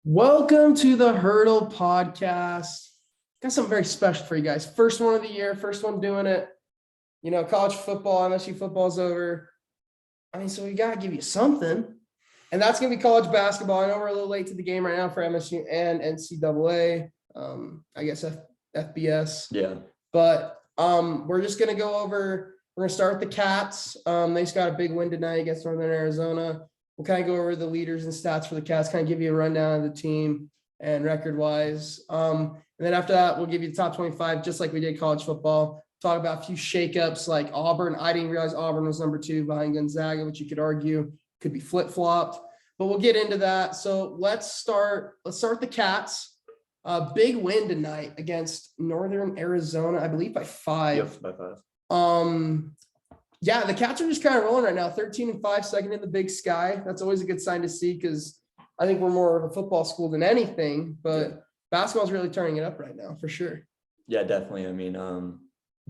Welcome to the Hurdle Podcast. Got something very special for you guys. First one of the year, first one doing it. College football, MSU football's over. So we got to give you something. And that's going to be college basketball. I know we're a little late to the game right now for MSU and NCAA. I guess FBS. Yeah. But we're just going to go over, we're going to start with the Cats. They just got a big win tonight against Northern Arizona. We'll kind of go over the leaders and stats for the Cats, kind of give you a rundown of the team and record-wise. And then after that, we'll give you the top 25, just like we did college football. Talk about a few shakeups like Auburn. I didn't realize Auburn was number 2 behind Gonzaga, which you could argue could be flip-flopped. But we'll get into that. So let's start the Cats. Big win tonight against Northern Arizona, I believe by 5. Yep, by 5. Yeah, the Cats are just kind of rolling right now. 13-5, second in the Big Sky. That's always a good sign to see because I think we're more of a football school than anything, but basketball's really turning it up right now for sure. Yeah, definitely.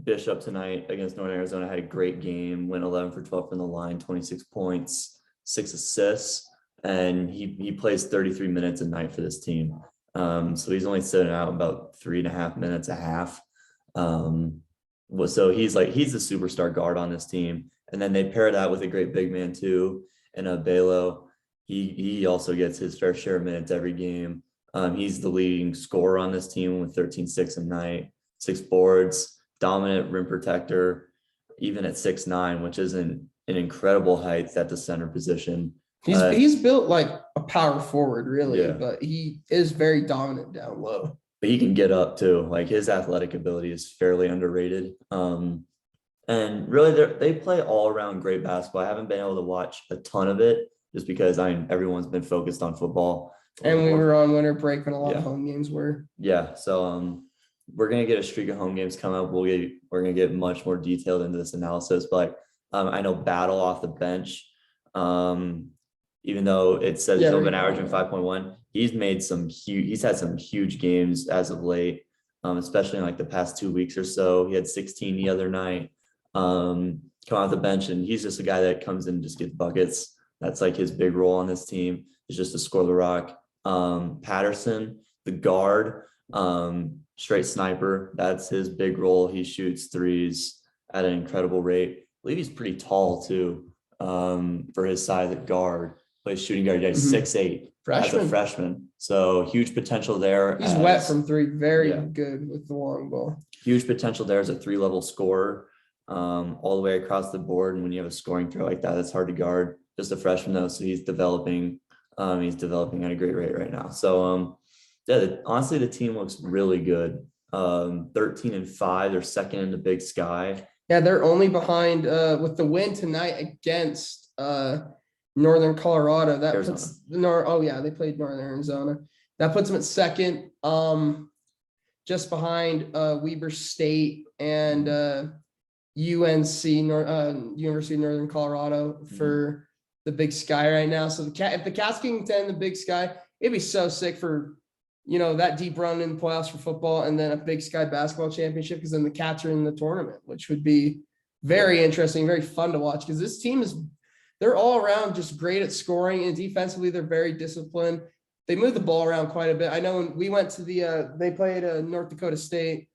Bishop tonight against Northern Arizona had a great game, went 11 for 12 from the line, 26 points, 6 assists, and he plays 33 minutes a night for this team. So he's only sitting out about 3.5 minutes a half. So he's the superstar guard on this team. And then they pair that with a great big man too. And Belo, he also gets his fair share of minutes every game. He's the leading scorer on this team with 13-6 a night, 6 boards, dominant rim protector, even at 6'9", which isn't an incredible height at the center position. He's built like a power forward, really, yeah. But he is very dominant down low. But he can get up too. Like his athletic ability is fairly underrated. And really they play all around great basketball. I haven't been able to watch a ton of it just because everyone's been focused on football. And we were on winter break when a lot of home games were. Yeah. So we're gonna get a streak of home games coming up. We're gonna get much more detailed into this analysis. But I know Battle off the bench, even though it says he's only been averaging 5.1, he's had some huge games as of late, especially in like the past 2 weeks or so. He had 16 the other night, come off the bench, and he's just a guy that comes in and just gets buckets. That's like his big role on this team, is just to score the rock. Patterson, the guard, straight sniper. That's his big role. He shoots threes at an incredible rate. I believe he's pretty tall too, for his size at guard. Plays shooting guard. He's 6'8". As a freshman. So huge potential there. He's wet from 3. Very good with the long ball. Huge potential there as a 3-level scorer, all the way across the board. And when you have a scoring threat like that, that's hard to guard. Just a freshman though, so he's developing. He's developing at a great rate right now. So honestly, the team looks really good. 13-5. They're second in the Big Sky. Yeah, they're only behind with the win tonight against Northern Colorado. That puts they played Northern Arizona. That puts them at second, just behind Weber State and University of Northern Colorado for the Big Sky right now. So if the Cats can contend the Big Sky, it'd be so sick for that deep run in the playoffs for football, and then a Big Sky basketball championship, because then the Cats are in the tournament, which would be very interesting, very fun to watch, because this team they're all around just great at scoring, and defensively they're very disciplined. They move the ball around quite a bit. I know when we went to they played North Dakota State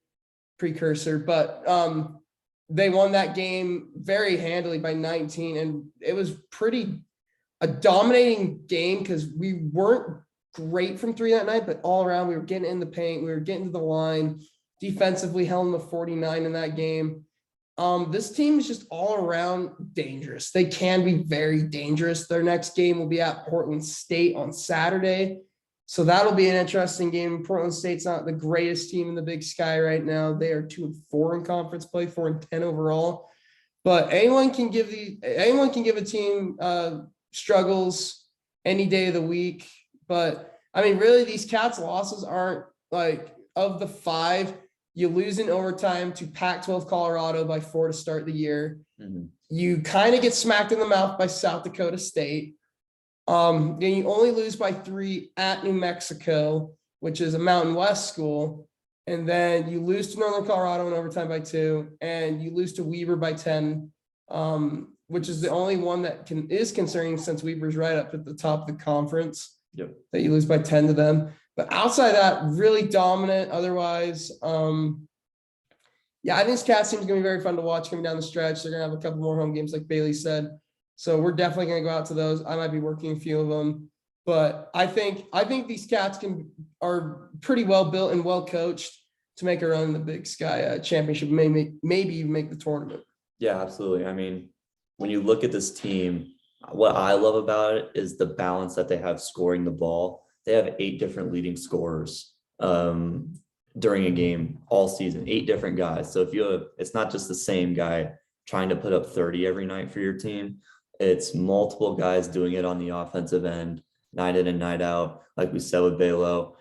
precursor, but they won that game very handily by 19, and it was a dominating game because we weren't great from 3 that night, but all around we were getting in the paint, we were getting to the line. Defensively held them to 49 in that game. This team is just all around dangerous. They can be very dangerous. Their next game will be at Portland State on Saturday. So that'll be an interesting game. Portland State's not the greatest team in the Big Sky right now. They are 2-4 in conference play, 4-10 overall. But anyone can give a team struggles any day of the week. But really, these Cats losses aren't like, of the 5. You lose in overtime to Pac-12 Colorado by 4 to start the year. Mm-hmm. You kind of get smacked in the mouth by South Dakota State. Then you only lose by 3 at New Mexico, which is a Mountain West school. And then you lose to Northern Colorado in overtime by 2, and you lose to Weber by 10, which is the only one that is concerning, since Weber's right up at the top of the conference. Yep. that you lose by 10 to them. But outside that, really dominant. Otherwise, yeah, I think this Cats team is going to be very fun to watch coming down the stretch. They're going to have a couple more home games, like Bailey said. So we're definitely going to go out to those. I might be working a few of them, but I think these Cats are pretty well built and well coached to make a run in the Big Sky championship. Maybe even make the tournament. Yeah, absolutely. I mean, when you look at this team, what I love about it is the balance that they have scoring the ball. They have 8 different leading scorers during a game all season, 8 different guys. So it's not just the same guy trying to put up 30 every night for your team. It's multiple guys doing it on the offensive end, night in and night out. Like we said with Belo,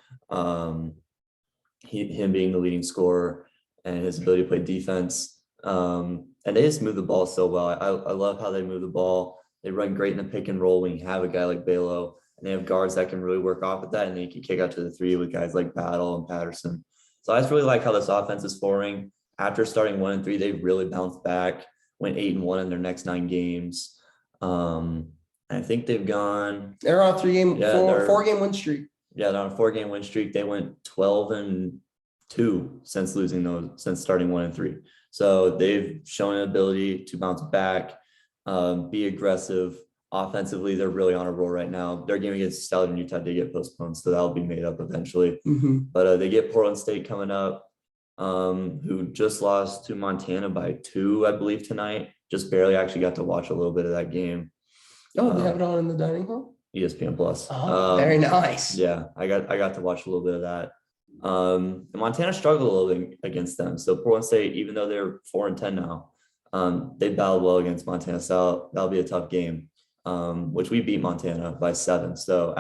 him being the leading scorer and his ability to play defense. And they just move the ball so well. I love how they move the ball. They run great in the pick and roll when you have a guy like Belo, and they have guards that can really work off with that, and they can kick out to the 3 with guys like Battle and Patterson. So I just really like how this offense is forming. After starting 1-3, they really bounced back, went 8-1 in their next 9 games. I think they're on a 4-game win streak. Yeah, they're on a 4-game win streak. They went 12-2 since starting 1-3. So they've shown an ability to bounce back, be aggressive. Offensively, they're really on a roll right now. Their game against Southern Utah did get postponed, so that'll be made up eventually. Mm-hmm. But they get Portland State coming up, who just lost to Montana by 2, I believe, tonight. Just barely. Actually got to watch a little bit of that game. Oh, they have it on in the dining hall? ESPN Plus. Oh, very nice. Yeah, I got to watch a little bit of that. And Montana struggled a little bit against them. So Portland State, even though they're 4-10 now, they battled well against Montana. So that'll be a tough game, which we beat Montana by 7. So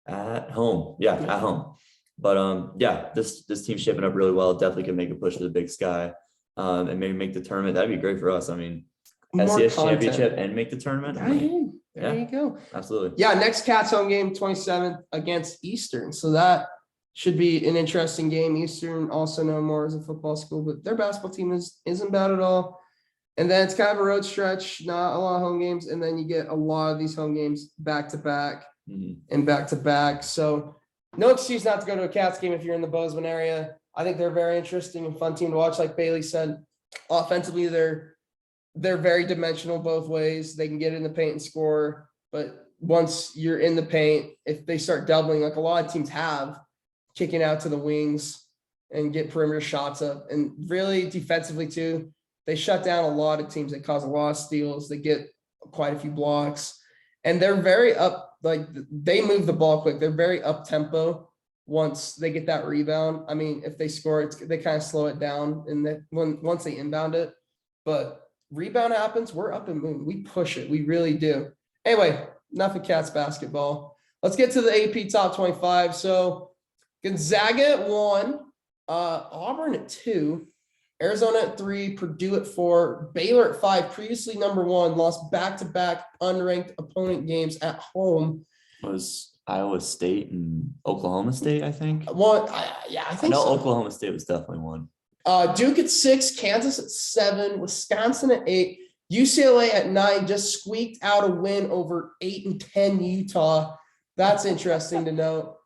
at home. Yeah, at home. But yeah, this team's shaping up really well. Definitely can make a push to the Big Sky, and maybe make the tournament. That'd be great for us. I mean, SCS championship and make the tournament. There you go. Absolutely. Yeah, next Cats home game, 27th against Eastern. So that should be an interesting game. Eastern, also known more as a football school, but their basketball team isn't bad at all. And then it's kind of a road stretch, not a lot of home games. And then you get a lot of these home games back to back and back to back. So no excuse not to go to a Cats game if you're in the Bozeman area. I think they're a very interesting and fun team to watch. Like Bailey said, offensively, they're very dimensional both ways. They can get in the paint and score, but once you're in the paint, if they start doubling, like a lot of teams have, kicking out to the wings and get perimeter shots up, and really defensively too, they shut down a lot of teams. They cause a lot of steals. They get quite a few blocks, and they're very up. Like they move the ball quick. They're very up tempo. Once they get that rebound, I mean, if they score, they kind of slow it down, and once they inbound it, but rebound happens, we're up and moving. We push it. We really do. Anyway, enough of Cats basketball. Let's get to the AP top 25. So Gonzaga at 1, Auburn at 2, Arizona at 3, Purdue at 4, Baylor at 5, previously number 1, lost back-to-back unranked opponent games at home. Was Iowa State and Oklahoma State, I think? I think so. Oklahoma State was definitely one. Duke at 6, Kansas at 7, Wisconsin at 8, UCLA at 9, just squeaked out a win over 8-10 Utah. That's interesting to note.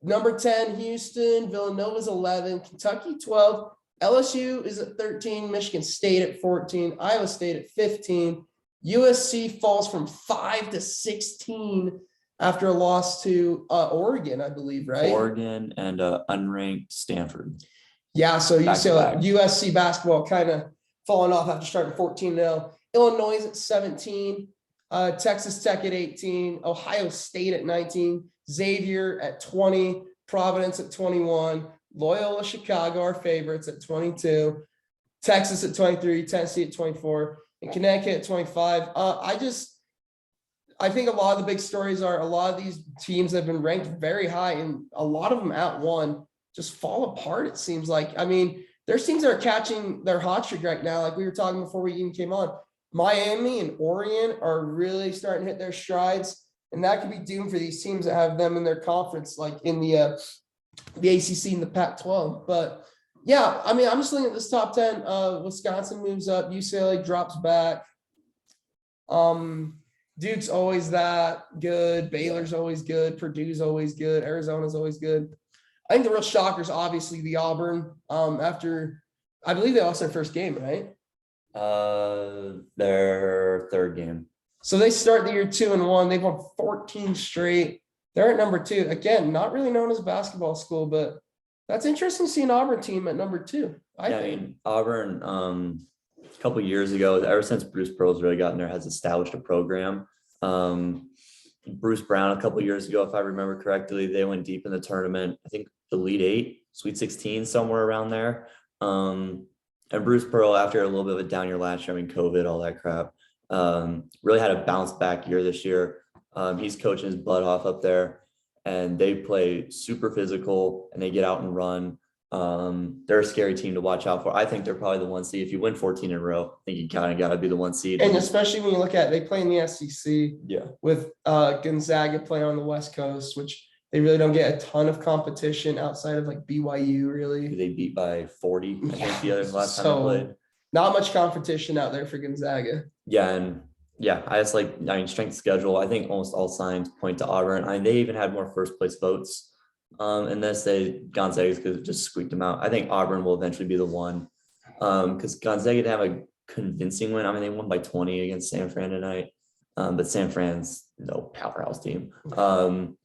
Number 10, Houston, Villanova's 11, Kentucky 12, LSU is at 13, Michigan State at 14, Iowa State at 15, USC falls from 5 to 16 after a loss to Oregon, I believe, right? Oregon and unranked Stanford. Yeah, so USC basketball kind of falling off after starting 14-0. Illinois at 17, Texas Tech at 18, Ohio State at 19, Xavier at 20, Providence at 21, Loyola Chicago, our favorites, at 22, Texas at 23, Tennessee at 24, and Connecticut at 25. I think a lot of the big stories are a lot of these teams have been ranked very high, and a lot of them at 1 just fall apart, it seems like. I mean, there's teams that are catching their hot streak right now, like we were talking before we even came on. Miami and Oregon are really starting to hit their strides, and that could be doomed for these teams that have them in their conference, like in the ACC and the Pac-12. But yeah, I mean, I'm just looking at this top 10. Wisconsin moves up, UCLA drops back. Duke's always that good. Baylor's always good. Purdue's always good. Arizona's always good. I think the real shocker is obviously the Auburn. After I believe they lost their first game, right? Their third game. So they start the year 2-1. They've won 14 straight. They're at number 2. Again, not really known as a basketball school, but that's interesting to see an Auburn team at number 2. I think Auburn, a couple of years ago, ever since Bruce Pearl's really gotten there, has established a program. Bruce Brown, a couple of years ago, if I remember correctly, they went deep in the tournament. I think Elite 8, Sweet 16, somewhere around there. And Bruce Pearl, after a little bit of a down year last year, COVID, all that crap, really had a bounce back year this year. He's coaching his butt off up there, and they play super physical and they get out and run. They're a scary team to watch out for. I think they're probably the 1 seed. If you win 14 in a row, I think you kind of got to be the 1 seed. And especially when you look at, they play in the SEC. Yeah. With Gonzaga playing on the West Coast, which they really don't get a ton of competition outside of like BYU, really. They beat by 40, I think, the other last time they played. Not much competition out there for Gonzaga. Yeah, I just strength schedule. I think almost all signs point to Auburn. They even had more first place votes in this. Gonzaga could have just squeaked them out. I think Auburn will eventually be the one because Gonzaga didn't have a convincing win. They won by 20 against San Fran tonight, but San Fran's no powerhouse team. Going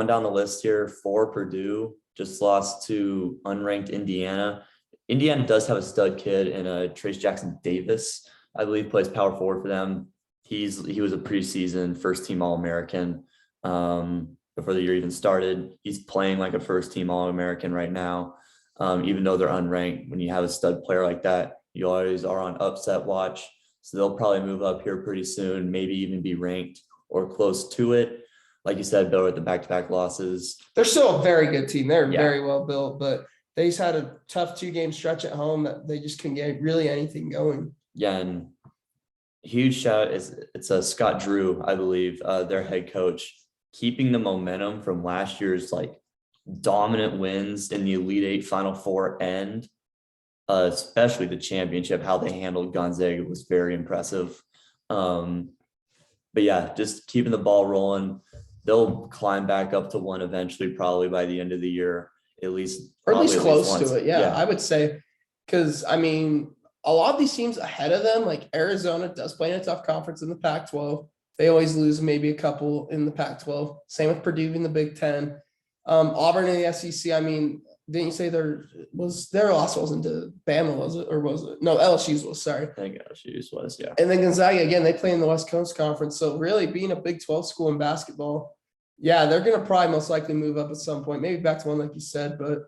down the list here, for Purdue, just lost to unranked Indiana. Indiana does have a stud kid in Trace Jackson Davis, I believe, plays power forward for them. He was a preseason first team All-American before the year even started. He's playing like a first team All-American right now. Even though they're unranked, when you have a stud player like that, you always are on upset watch. So they'll probably move up here pretty soon, maybe even be ranked or close to it. Like you said, Bill, with the back-to-back losses. They're still a very good team. They're very well built, but they just had a tough 2-game stretch at home that they just couldn't get really anything going. Yeah, and huge shout it's Scott Drew, I believe, their head coach, keeping the momentum from last year's dominant wins in the Elite 8, Final Four, and especially the championship. How they handled Gonzaga was very impressive. But yeah, just keeping the ball rolling. They'll climb back up to 1 eventually, probably by the end of the year, at least close to it. Yeah, I would say, because a lot of these teams ahead of them, like Arizona, does play in a tough conference in the Pac-12. They always lose maybe a couple in the Pac-12. Same with Purdue in the Big Ten. Auburn in the SEC. Didn't you say their loss wasn't to Bama, was it? Or was it? No, LSU's was, sorry. I think LSU's was, yeah. And then Gonzaga, again, they play in the West Coast Conference. So really being a Big 12 school in basketball, yeah, they're going to probably most likely move up at some point, maybe back to 1 like you said. But,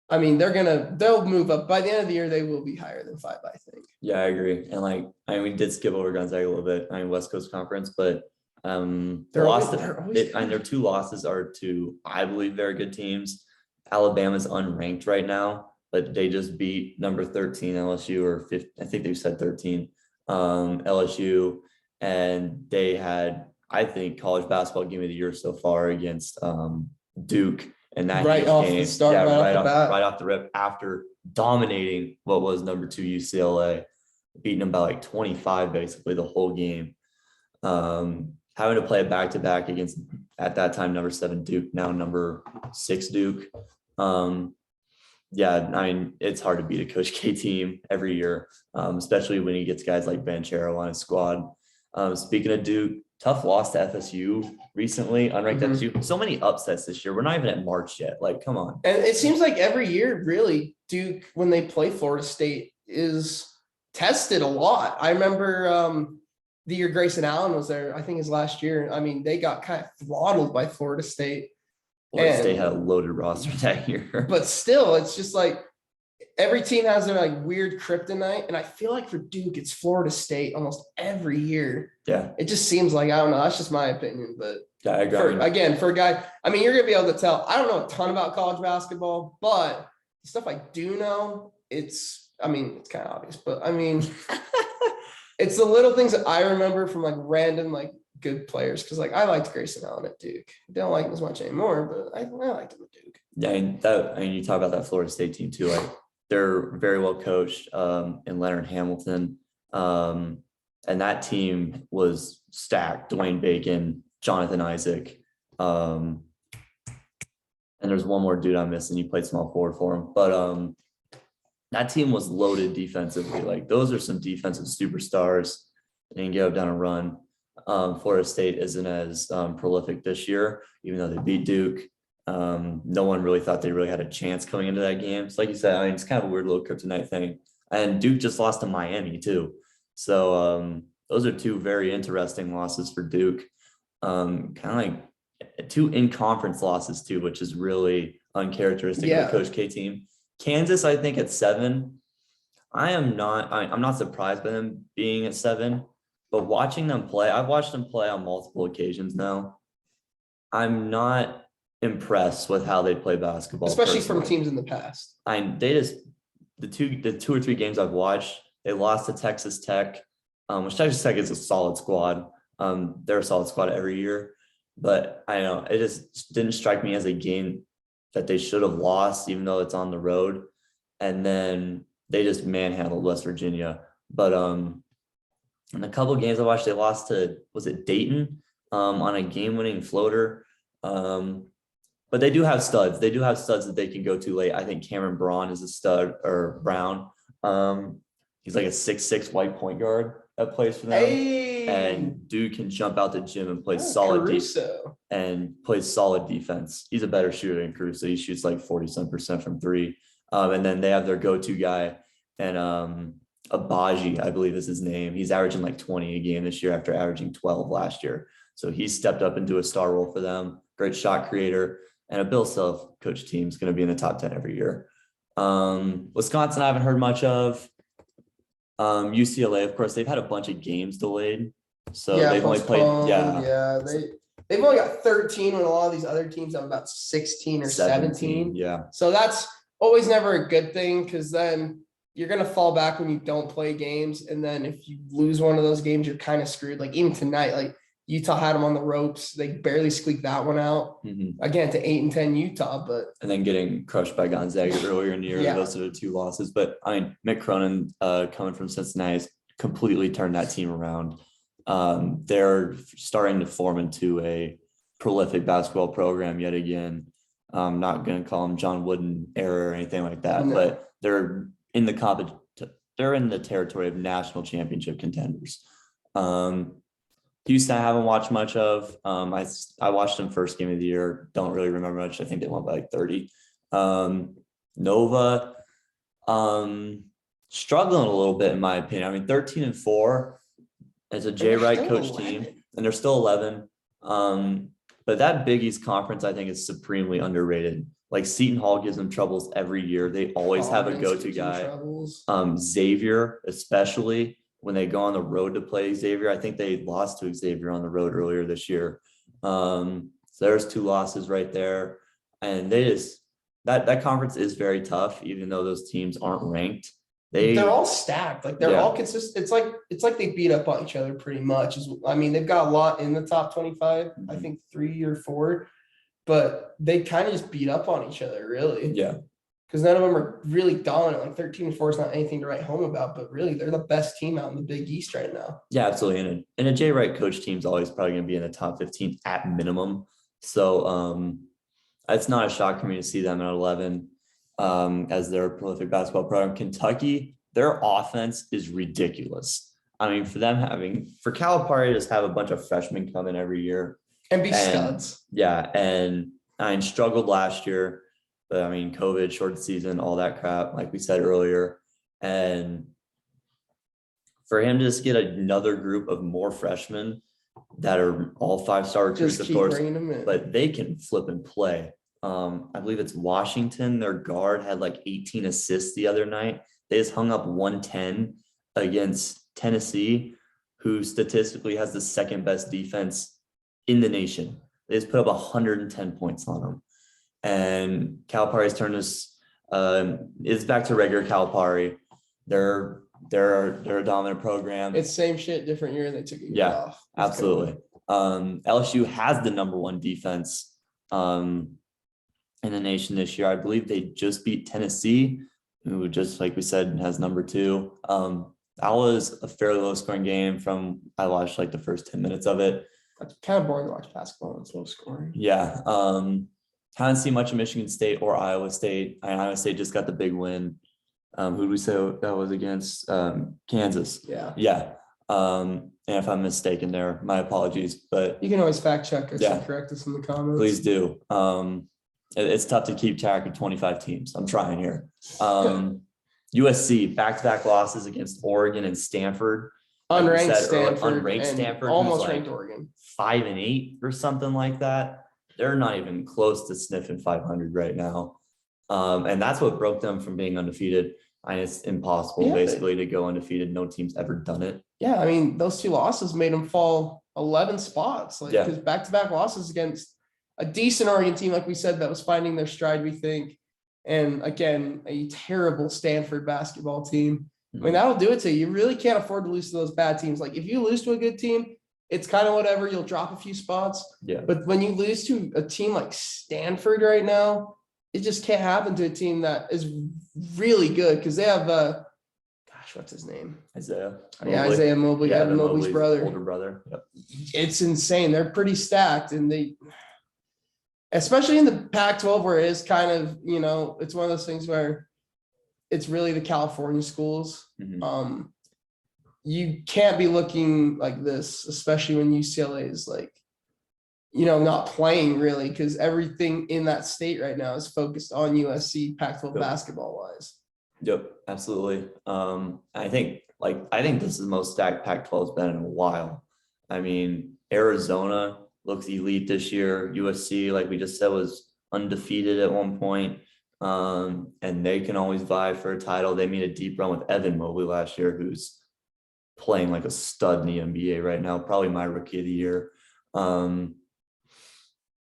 they'll move up. By the end of the year, they will be higher than 5, I think. Yeah, I agree. And we did skip over Gonzaga a little bit. West Coast Conference, but their 2 losses are to, I believe, very good teams. Alabama's unranked right now, but they just beat number 13 LSU, or 15, I think they said 13 LSU, and they had, I think, college basketball game of the year so far against Duke, and that right off game, the start, right off the rip, after dominating what was number 2 UCLA, beating them by 25 basically the whole game. Having to play a back-to-back against, at that time, number 7 Duke, now number 6 Duke. It's hard to beat a Coach K team every year, especially when he gets guys like Banchero on his squad. Speaking of Duke, tough loss to FSU recently, unranked FSU. So many upsets this year. We're not even at March yet. Come on. And it seems like every year, really, Duke, when they play Florida State, is tested a lot. I remember the year Grayson Allen was there, I think his last year. They got kind of throttled by Florida State. Florida State had a loaded roster that year. But still, it's just every team has their weird kryptonite. And I feel like for Duke, it's Florida State almost every year. Yeah. It just seems like, I don't know, that's just my opinion. But yeah, I agree. For a guy, you're going to be able to tell. I don't know a ton about college basketball, but the stuff I do know, it's kind of obvious, but it's the little things that I remember from random, good players. Cause I liked Grayson Allen at Duke. I don't like him as much anymore, but I liked him at Duke. Yeah. You talk about that Florida State team too. They're very well coached, and Leonard Hamilton. And that team was stacked. Dwayne Bacon, Jonathan Isaac. And there's one more dude I'm missing. He played small forward for him. But that team was loaded defensively. Like, those are some defensive superstars. They didn't get up down a run. Florida State isn't as prolific this year, even though they beat Duke. No one really thought they really had a chance coming into that game. So like you said, I mean, it's kind of a weird little kryptonite thing. And Duke just lost to Miami too. So those are two very interesting losses for Duke. Kind of like two in-conference losses too, which is really uncharacteristic of a Coach K team. Kansas, I think, at 7. I'm not surprised by them being at 7, but watching them play, I've watched them play on multiple occasions now. I'm not impressed with how they play basketball, especially from teams in the past. The two or three games I've watched, they lost to Texas Tech, which Texas Tech is a solid squad. They're a solid squad every year, but I know it just didn't strike me as a game that they should have lost, even though it's on the road. And then they just manhandled West Virginia. But in a couple of games I watched, they lost to, was it Dayton, on a game-winning floater. But they do have studs. They do have studs that they can go to late. I think Cameron Braun is a stud, or Brown. He's like a 6'6" white point guard that plays for them. Hey. And dude can jump out the gym and play solid defense. He's a better shooter than Caruso. He shoots like 40% from 3. And then they have their go-to guy, and Abaji, I believe is his name. He's averaging like 20 a game this year after averaging 12 last year. So he stepped up into a star role for them. Great shot creator, and a Bill Self coach team is going to be in the top 10 every year. Wisconsin, I haven't heard much of. UCLA, of course, they've had a bunch of games delayed. So they've only played, they've only got 13 when a lot of these other teams have about 16 or 17. Yeah. So that's always never a good thing, because then you're going to fall back when you don't play games. And then if you lose one of those games, you're kind of screwed. Like even tonight, like Utah had them on the ropes. They barely squeaked that one out. Again, to 8-10 Utah, and then getting crushed by Gonzaga earlier in the year. Those are the 2 losses. But I mean, Mick Cronin, coming from Cincinnati, has completely turned that team around. They're starting to form into a prolific basketball program yet again. I'm not going to call them John Wooden era or anything like that, but they're in the they're in the territory of national championship contenders. Houston, I haven't watched much of. I watched them first game of the year. Don't really remember much. I think they won by like 30. Nova, struggling a little bit in my opinion. I mean, 13-4 as a Jay Wright coach team, and they're still 11. But that Big East conference, I think, is supremely underrated. Like Seton Hall gives them troubles every year. They always have a go-to guy. Xavier, especially when they go on the road to play Xavier. I think they lost to Xavier on the road earlier this year. So there's 2 losses right there. And they just, that conference is very tough, even though those teams aren't ranked. They're all stacked. Like they're all consistent. It's like they beat up on each other pretty much. I mean, they've got a lot in the top 25, I think 3 or 4, but they kind of just beat up on each other, really. Yeah. Because none of them are really dominant. Like 13-4 is not anything to write home about, but really they're the best team out in the Big East right now. Yeah, absolutely. And a Jay Wright coach team is always probably going to be in the top 15 at minimum. So it's not a shock for me to see them at 11 as their prolific basketball program. Kentucky, their offense is ridiculous. I mean, for Calipari to just have a bunch of freshmen come in every year and be studs. Yeah, and I struggled last year. But I mean, COVID, short season, all that crap, like we said earlier. And for him to just get another group of more freshmen that are all 5-star recruits, of course, but they can flip and play. I believe it's Washington. Their guard had like 18 assists the other night. They just hung up 110 against Tennessee, who statistically has the second best defense in the nation. They just put up 110 points on them. And Calipari's turned this is back to regular Calipari. They're a dominant program. It's same shit, different year. They took a year off. Absolutely. LSU has the number 1 defense in the nation this year. I believe they just beat Tennessee, who, just like we said, has number 2. That was a fairly low scoring game I watched like the first 10 minutes of it. It's kind of boring to watch basketball. It's low scoring. Yeah. Haven't seen much of Michigan State or Iowa State. Iowa State just got the big win. Who did we say that was against? Kansas. Yeah. Yeah. And if I'm mistaken there, my apologies. But you can always fact check us Yeah. and correct us in the comments. Please do. It's tough to keep track of 25 teams. I'm trying here. USC back-to-back losses against Oregon and Stanford. Like Unranked said, Stanford. unranked and Stanford, almost who's ranked like Oregon. 5-8 or something like that. They're not even close to sniffing 500 right now. And that's what broke them from being undefeated. And it's impossible basically to go undefeated. No team's ever done it. Yeah, I mean, those 2 losses made them fall 11 spots. Because back-to-back losses against a decent Oregon team, like we said, that was finding their stride, we think. And again, a terrible Stanford basketball team. I mean, that'll do it to you. You really can't afford to lose to those bad teams. Like if you lose to a good team, it's kind of whatever. You'll drop a few spots. Yeah. But when you lose to a team like Stanford right now, it just can't happen to a team that is really good because they have what's his name? Isaiah. Yeah, Isaiah Mobley. Yeah, Evan Mobley's brother. Older brother. Yep. It's insane. They're pretty stacked, and they, especially in the Pac-12, where it is kind of, it's one of those things where it's really the California schools. Mm-hmm. You can't be looking like this, especially when UCLA is like, not playing really, because everything in that state right now is focused on USC Pac-12 basketball wise. Yep, absolutely. I think this is the most stacked Pac-12 has been in a while. I mean, Arizona looks elite this year. USC, like we just said, was undefeated at one point. And they can always vie for a title. They made a deep run with Evan Mobley last year, who's playing like a stud in the NBA right now, probably my rookie of the year.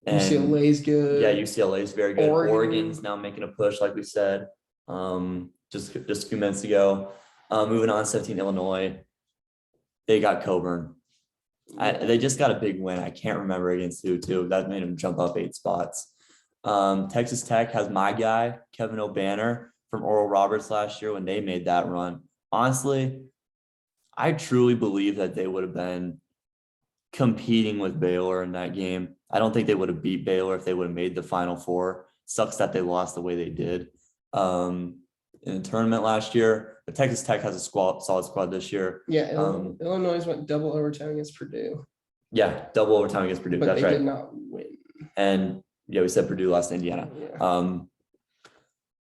UCLA's good. Yeah, UCLA is very good. Oregon's now making a push, like we said, just a few minutes ago. Moving on, 17 Illinois. They got Coburn. They just got a big win. I can't remember against who too. That made them jump up 8 spots. Texas Tech has my guy, Kevin O'Banner from Oral Roberts last year when they made that run. Honestly, I truly believe that they would have been competing with Baylor in that game. I don't think they would have beat Baylor if they would have made the Final Four. Sucks that they lost the way they did in the tournament last year. But Texas Tech has a solid squad this year. Yeah, Illinois went double overtime against Purdue. Yeah, double overtime against Purdue. But that's they right. did not win. And yeah, we said Purdue lost to Indiana. Yeah.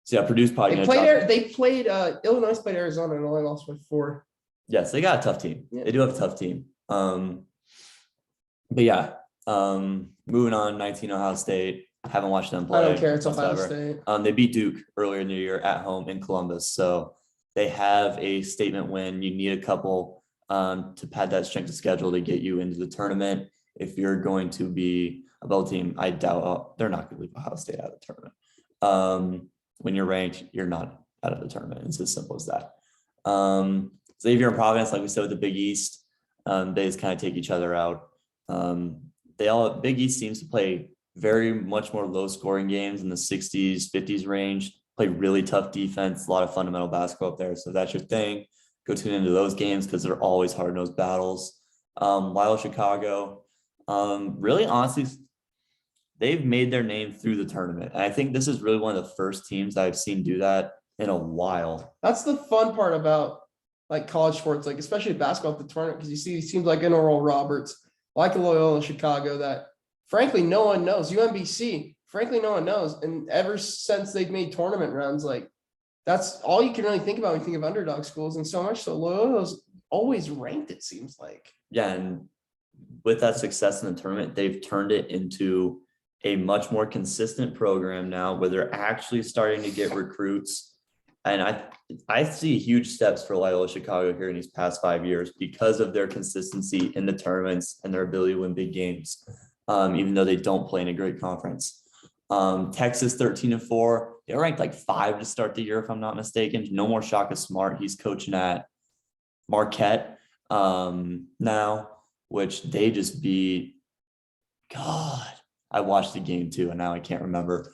So yeah, Purdue's probably they played Illinois played Arizona and only lost by 4. Yes, they got a tough team. Yeah. They do have a tough team. But yeah, moving on, 19 Ohio State. Haven't watched them play. I don't care. It's Ohio State. They beat Duke earlier in the year at home in Columbus. So they have a statement win. You need a couple to pad that strength of schedule to get you into the tournament. If you're going to be a bowl team, I doubt they're not going to leave Ohio State out of the tournament. When you're ranked, you're not out of the tournament. It's as simple as that. Xavier and Providence, like we said with the Big East, they just kind of take each other out. Big East seems to play very much more low scoring games in the 60s, 50s range, play really tough defense, a lot of fundamental basketball up there. So if that's your thing, go tune into those games because they're always hard-nosed battles. Loyola Chicago, really honestly, they've made their name through the tournament. And I think this is really one of the first teams that I've seen do that in a while. That's the fun part about like college sports, like especially basketball at the tournament, because you see these teams like an Oral Roberts, like a Loyola Chicago that frankly no one knows. UMBC, frankly no one knows. And ever since they've made tournament runs, like that's all you can really think about when you think of underdog schools. And so much so Loyola's always ranked, it seems like. Yeah, and with that success in the tournament, they've turned it into a much more consistent program now where they're actually starting to get recruits. And I see huge steps for Loyola Chicago here in these past 5 years because of their consistency in the tournaments and their ability to win big games, even though they don't play in a great conference. Texas 13-4. They were ranked like 5 to start the year, if I'm not mistaken. No more Shaka Smart. He's coaching at Marquette now, which they just beat. God, I watched the game too, and now I can't remember.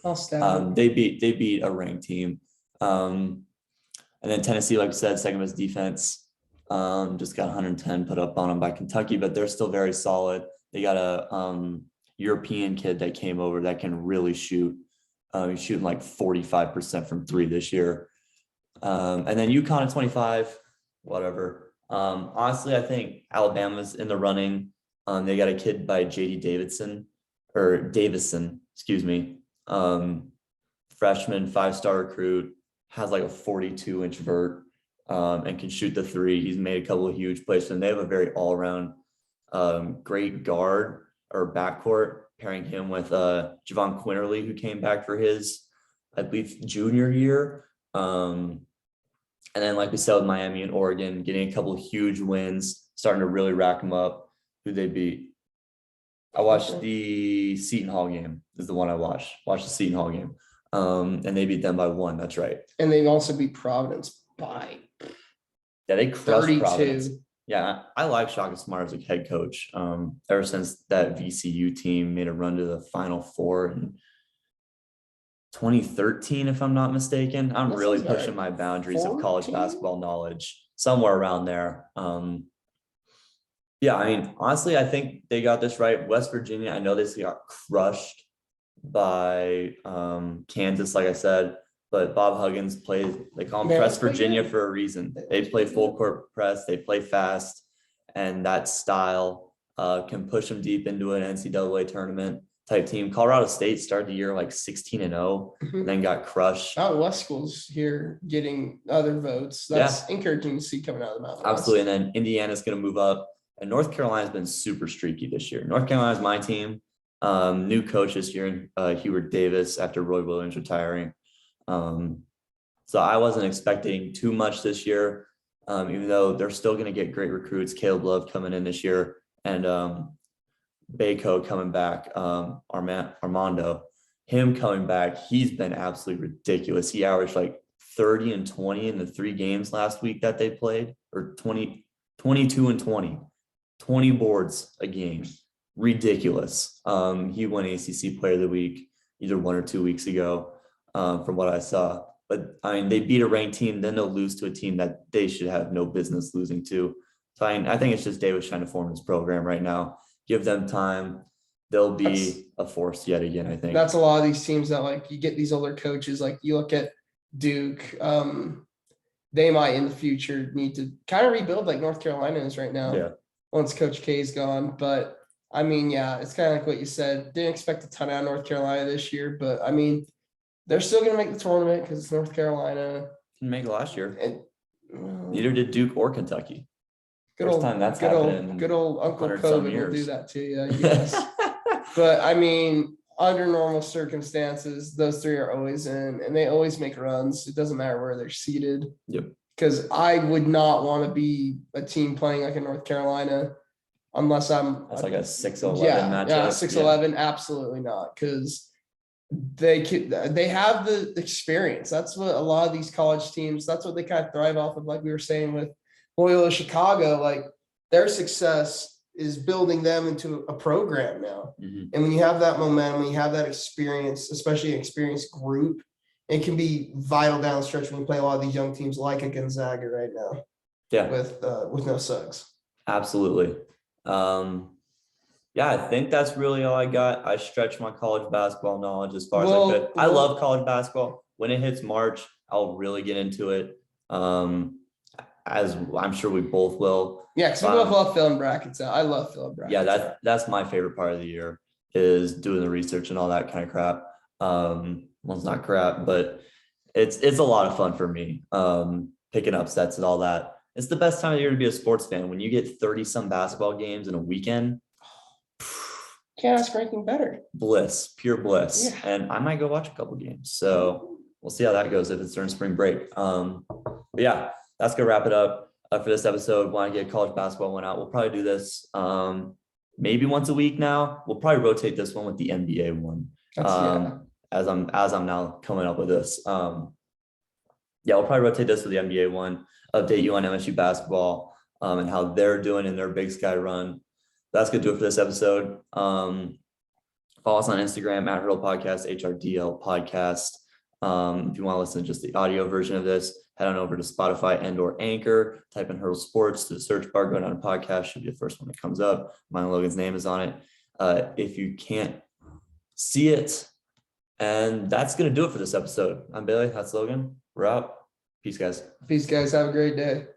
They beat a ranked team. And then Tennessee, like I said, second best defense. Just got 110 put up on them by Kentucky, but they're still very solid. They got a European kid that came over that can really shoot. He's shooting like 45% from three this year. And then UConn at 25, whatever. Honestly, I think Alabama's in the running. They got a kid by JD Davison, excuse me. Freshman, 5-star recruit, has like a 42-inch vert, and can shoot the three. He's made a couple of huge plays, and they have a very all-around great guard or backcourt, pairing him with Javon Quinterly, who came back for his, I believe, junior year. And then, like we said, with Miami and Oregon, getting a couple of huge wins, starting to really rack them up. Who they beat? I watched the Seton Hall game. Is the one I watched. Watched the Seton Hall game. And they beat them by 1. That's right. And they also beat Providence by they crushed 32. Providence. Yeah, I like Shaka Smart as a head coach. Ever since that VCU team made a run to the Final Four in 2013, if I'm not mistaken. I'm really pushing my boundaries of college basketball knowledge, somewhere around there. Yeah, I mean, honestly, I think they got this right. West Virginia, I know they got crushed by Kansas, like I said, but Bob Huggins they call them Press Virginia for a reason. They play full court press, they play fast, and that style can push them deep into an NCAA tournament type team. Colorado State started the year like 16-0, then got crushed. Out West schools here getting other votes. That's encouraging to see coming out of the Mountain West. Absolutely, and then Indiana's going to move up. And North Carolina's been super streaky this year. North Carolina's my team. New coach this year, Hubert Davis, after Roy Williams retiring. So I wasn't expecting too much this year, even though they're still going to get great recruits. Caleb Love coming in this year, and Bayco coming back. Armando, him coming back. He's been absolutely ridiculous. He averaged like 30 and 20 in the 3 games last week that they played, or 22 and 20. 20 boards a game. Ridiculous. He won ACC Player of the Week either 1 or 2 weeks ago, from what I saw. But I mean, they beat a ranked team, then they'll lose to a team that they should have no business losing to. So I think it's just Davis trying to form his program right now. Give them time. They'll be a force yet again, I think. That's a lot of these teams that, like, you get these older coaches, like you look at Duke, they might in the future need to kind of rebuild like North Carolina is right now. Yeah. Once Coach K's gone. But I mean, yeah, it's kind of like what you said. Didn't expect a ton out of North Carolina this year, but I mean, they're still going to make the tournament because it's North Carolina. Didn't make it last year. And neither did Duke or Kentucky. First time that's happened. Good old Uncle COVID will do that to you, I guess. But I mean, under normal circumstances, those 3 are always in, and they always make runs. It doesn't matter where they're seated. Yep. Because I would not want to be a team playing like in North Carolina unless that's like a 6-11 matchup. Yeah, 6-11, absolutely not. Because they have the experience. That's what a lot of these college teams, that's what they kind of thrive off of. Like we were saying with Loyola Chicago, like their success is building them into a program now. And when you have that momentum, when you have that experience, especially an experienced group, it can be vital down the stretch when you play a lot of these young teams like a Gonzaga right now. Yeah. With no Suggs. Absolutely. Yeah, I think that's really all I got. I stretched my college basketball knowledge as far as I could. I love college basketball. When it hits March, I'll really get into it. As I'm sure we both will. Yeah, because we both love filling brackets out. I love filling brackets. Yeah, that's my favorite part of the year, is doing the research and all that kind of crap. Well, it's not crap, but it's a lot of fun for me. Picking upsets and all that. It's the best time of the year to be a sports fan. When you get 30-some basketball games in a weekend, can't ask for anything better. Bliss, pure bliss. Yeah. And I might go watch a couple games. So we'll see how that goes if it's during spring break. But yeah, that's gonna wrap it up for this episode. Want to get college basketball one out? We'll probably do this maybe once a week now. We'll probably rotate this one with the NBA one. As I'm now coming up with this. Yeah, we'll probably rotate this with the NBA one, update you on MSU basketball and how they're doing in their Big Sky run. That's going to do it for this episode. Follow us on Instagram at Hurdle Podcast, HRDL Podcast. If you want to listen to just the audio version of this, head on over to Spotify and or Anchor, type in Hurdle Sports to the search bar, go down to podcast, should be the first one that comes up. Mine and Logan's name is on it. If you can't see it, and that's going to do it for this episode. I'm Bailey. That's Logan. We're out. Peace, guys. Peace, guys. Have a great day.